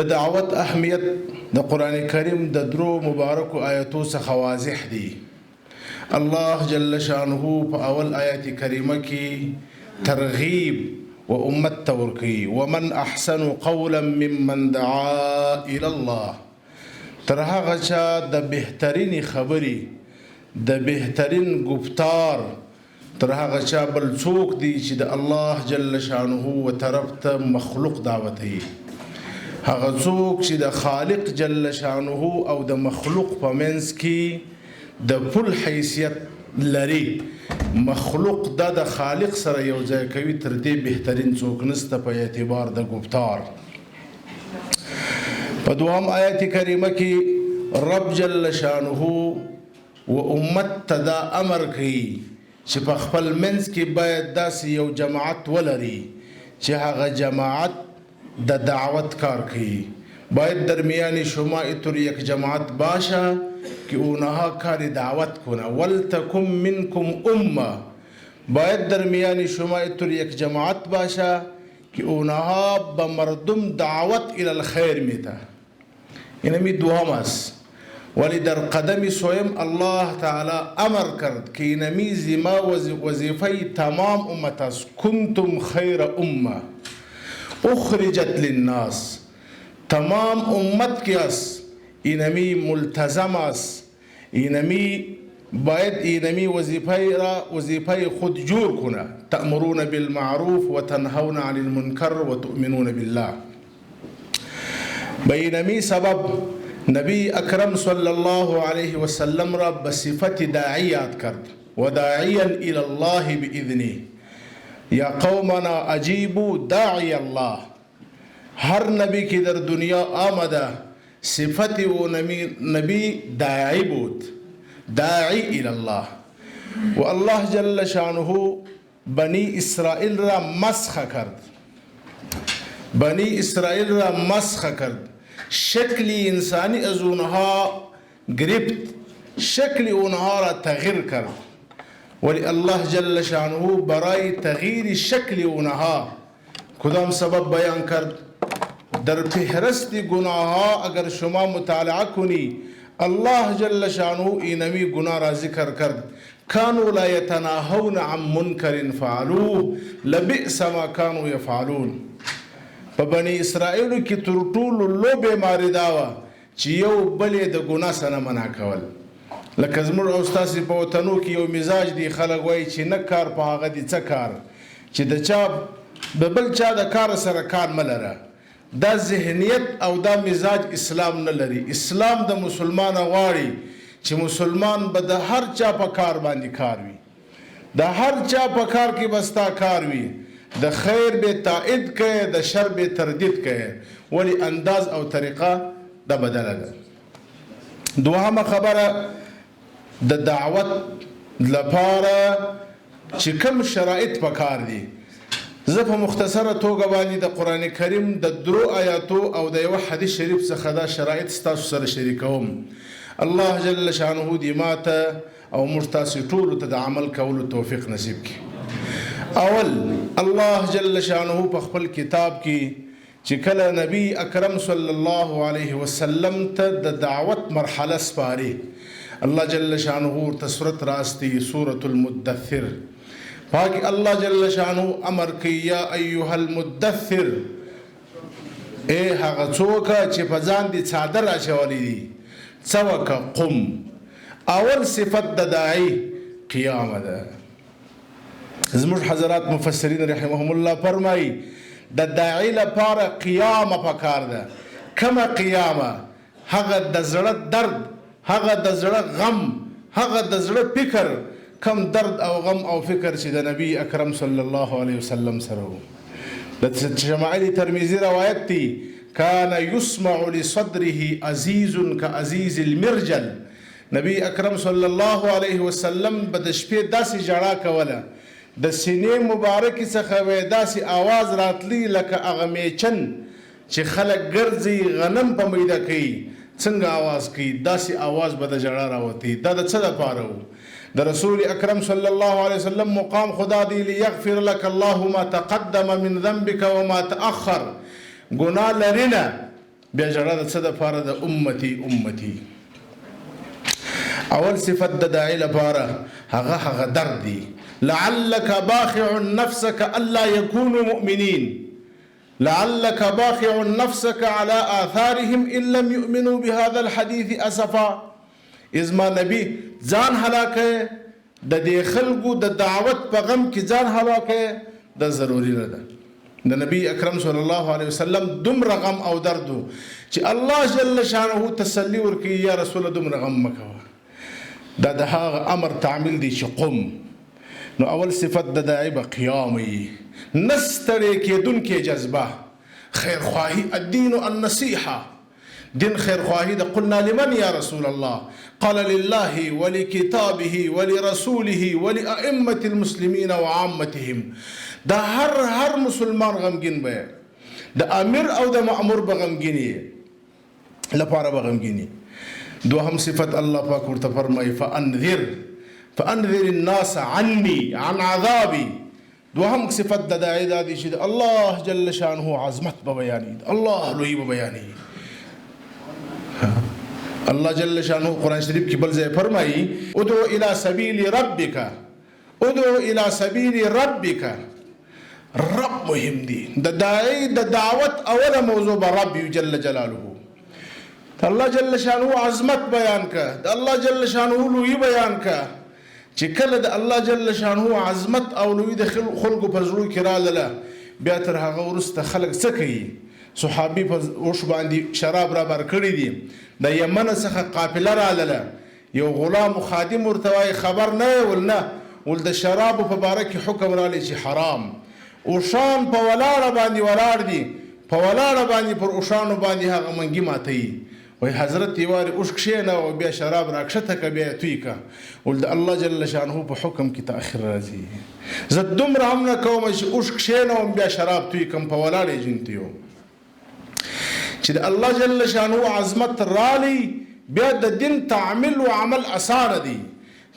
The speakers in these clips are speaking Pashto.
د دعوت اهمیت د قران کریم د درو مبارکو آیاتو څخه واضح دي. الله جل شانه په اول آیت کریمه کې ترغیب و امت تورکی ومن احسن قولا ممن دعا الى الله. تر هغه چا د بهترین خبري د بهترین گفتار تر هغه چا بل څوک دی چې د الله جل شانه و طرف ته مخلوق دعوت هي. هغه څوک چې د خالق جل شانه او د مخلوق په منځ کې د پل حیثیت لري، مخلوق د خالق سره یو ځای کوي، تر دې بهترین څوک نسته په اعتبار د گفتار. په دوام آیت کریمه کې رب جل شانه و امت ته دا امر کوي چې په خپل منځ کې باید داسې یو جماعت ولري چې هغه جماعت د دعوت کار کوي. باید درمیان شما اتر یک جماعت باشه که اونها کار دعوت کنه. ولتکم منکم امه، باید درمیان شما اتر یک جماعت باشه که اونها به مردم دعوت الى الخیر میده. اینمی دوام است. ولی در قدم سویم الله تعالی امر کرد که اینمی زما وظیفه تمام امت است. کنتم خیر امه اخرجت للناس، تمام امت کی است، اینمی ملتزم است، اینمی باید اینمی وظیفه خود جور کنه. تأمرون بالمعروف و تنهون عن المنکر و تؤمنون بالله. به اینمی سبب نبی اکرم صلی الله علیه و سلم را به صفت داعیات کرد و داعیا الی الله باذنه. یا قومنا اجیبوا داعی الله. هر نبی که در دنیا آمده صفت و نبی داعی بود، داعی الی الله. و الله جل شانه بنی اسرائیل را مسخ کرد، بنی اسرائیل را مسخ کرد. شکلی انسانی از اونها گرفت، شکل اونها را تغییر کرد. ولی الله جل شانه برای تغییر شکل اونها کدام سبب بیان کرد؟ در فهرست گناه ها اگر شما مطالعه کنی الله جل شانه اینمی گناه را ذکر کرد. کانوا لا یتناهون عن منکر فعلوه لبئس ما کانوا یفعلون. په بنی اسرائیل کې تر ټولو لوی بیماری دا وه چې یو بل یې د ګناه سره منع کول. لکه زموږ او ستاسې په وطنو کې یو مزاج دی، خلک وایي چې نه کار په هغه دي څه کار، چې د چا د بل چا د کار سره کار مه لره. دا ذهنیت او دا مزاج اسلام نه لري. اسلام د مسلمان غواړي چې مسلمان به د هر چا په کار باندې کار وي، د هر چا په کار کې بستا کار وي، د خیر به تائید کوي، د شر به تردید کوي. ولی انداز او طریقه د بدله ده. دوهمه خبره د دعوت لپاره چې کوم شرایط پکار دي. زه په مختصره توګه باندې د قران کریم د درو آیاتو او د یو حدیث شریف څخه دا شرایط ستاسو سره شریکوم. الله جل شانه دې ماته او موږ تاسو ټولو ته د عمل کولو توفیق نصیب کړي. اول الله جل شانه په خپل کتاب کې چې کله نبی اکرم صلی الله علیه وسلم ته د دعوت مرحله سپاري، الله جل شانه ته سورت راستی سورة المدثر پاک الله جل شانه امر کوي یا ایها المدثر، اے هغه څوک چې په ځان دي څادر اچولې دي، څه وکړه قم. اول صفت د داعی قیام ده. زموږ حضرات مفسرین رحمهم الله فرمایي د داعی لپاره قیامه پکار ده. کومه قیامه؟ هغه د زړه درد، هغه د زړه غم، هغه د زړه فکر، کم درد او غم او فکر چې د نبی اکرم صلی الله علیه وسلم سره و. د شمائل ترمذی روایت دی کان یسمع لصدره عزیز کعزیز المرجل. نبی اکرم صلی الله علیه وسلم به د شپې داسې ژړا کوله، د سینې مبارکې څخه به داسې آواز راتلی لکه هغه میچن چې خلک ګرځي غنم په میده کوي څنګه آواز کوي، داسې آواز به د ژړا راوتی. دا د څه دپاره و؟ د رسول اکرم صلی الله علیه وسلم مقام خدا دی لیغفر لك الله ما تقدم من ذنبك وما تأخر. گناه لري نه بیا ژړا د څه دپاره د امتي امتي. اول صفت د داعي لپاره هغه درد دی. لعلك باخع نفسك الا يكونوا مؤمنين، لعلك باخع نفسك على آثارهم ان لم يؤمنوا بهذا الحديث اسفا. ازما نبی ځان هلاکه د دې خلکو د دعوت په غم کې ځان هلاکه د ضروري نه ده. د نبی اکرم صلی الله علیه وسلم دومره غم او درد چې الله جل شانه تسلی ورکړي یا رسول دومره غم مکوه. دا د هغه امر تعمیل دی چې قم. نو اول صفت د داعي به قیام وي، نستړی کېدونکې جذبه، خیرخواهي. الدین النصیحه، دین خیرخواهي ده. قلنا لمن یا رسول الله؟ قال لله ولکتابه ولرسوله ولأئمة المسلمین وعامتهم. دا هر مسلمان غمگین به، د امیر او د مأمور به غمگینی لپاره به غمگینی. دوهم صفت الله پاک ورته فرمایي فانذر الناس عني عن عذابي. دوهم صفت د داعي دا دی چې الله جل شانه عظمت به بیانوي، الله لوی به بیانوي. الله جل شانه قرآن شریف کې بل ځای فرمایي ادعو الى سبیل ربک، ادعو الى سبیل ربک. رب مهم دی. د داعي د دعوت اوله موضوع به رب جل جلاله. الله جل شانه عظمت بیان کا، د الله جل شانه لوی بیان کا. چې کله د الله جل شانه عظمت او لوی د خلکو په زړه کې راغله، بیا تر هغه وروسته خلک څه کوي؟ صحابي په اوښ باندې شراب را بر کړي دي، د یمن څخه قافله راغله، یو غلام خادم ورته وایي خبر نه ولنه ول د شرابو په باره کې حکم رالی چې حرام. اوښان په ولاړه باندې ولاړ دي، په ولاړه باندې پر اوښانو باندې هغه منګي ماتوي. وای حضرت یوارې اوښ کښېنه او بیا شراب راکښته که بیا یې توی که. ول د الله جل شانه په حکم کې تاخیر راځي. زه دومره هم نه کوم چې اوښ کښېنوم بیا شراب توی کم، په ولاړې جنتي یم. چې د الله جل شانه عظمت رالی، بیا د دین تعمیل او عمل اسانه دی.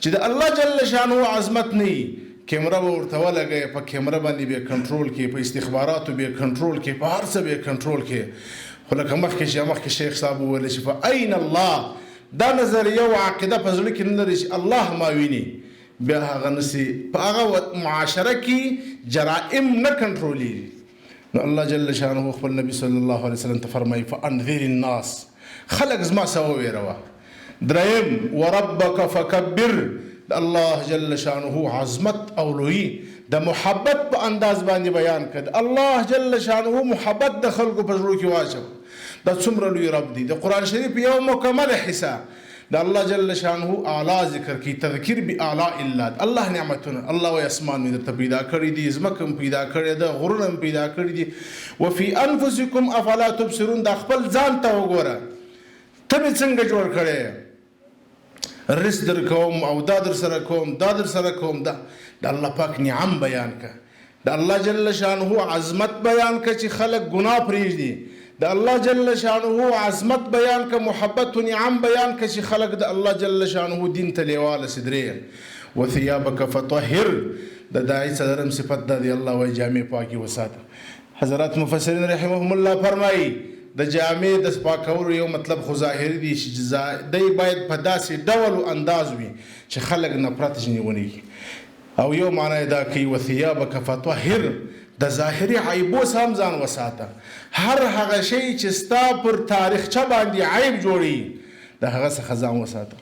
چې د الله جل شانه عظمت نه وي، کیمره به ورته ولګوي، په کیمره باندې به کنټرول کې، په استخباراتو به کنټرول کې، په هر څه به کنټرول کې. خو لکه مخکې شیخ صاحب وویل چې فاین الله، دا نظریه او عقیده په زړه کې نه لري چې الله ما ویني، بیا هغه نسي په هغه معاشره کې جرائم نه کنټرولېږي. نو الله جل شانه خپل نبی صلی الله علیه وسلم ته فرمایي فانذر الناس، خلق زما سره وویروه. دریم وربک فکبر، د الله جل شانه عظمت او لوی د محبت په انداز باندې بیان کړ. الله جل شانه محبت د خلکو په زړه کې واچو. دا څومره لوی رب دی. د قرآن شریف یو مکمل حصہ د الله جل شانه اعلی ذکر کی، تذکر باعلی الله. الله نعمتونه، الله و اسمان مې درته پیدا کړی دي، ځمکه پیدا کړې ده، غرونه پیدا کړی دي. وفي انفسکم افلا تبصرون، دا خپل ځان ته وګوره، ته مې څنګه جوړ کړې، رزق در کوم او دا در سره کوم، دا در سره کوم. دا د الله پاک نعم بیان کا، د الله جل شانه عظمت بیان کا چې خلک ګناه پرېږدي. د الله جل شانه عظمت بیان کا، محبت و نعم بیان کا چې خلک د الله جل شانه دین ته لیواله سدرې. وثيابك فطهر، د داعي څلورم صفت دا دی الله وایي جامې پاکي وساته. حضرات مفسرین رحمهم الله فرمایي د جامې د پاکولو یو مطلب خو ظاهري دی چې دی باید په داسې ډول او انداز وي چې خلک نفرت ځنې ونیږي. او یو معنی دا کوي وثيابك فطهر، د ظاهري عیبو هم ځان وساته. هر هغه شی چې ستا پر تاریخچه باندې عیب جوړي، د هغه څخه ځان وساته.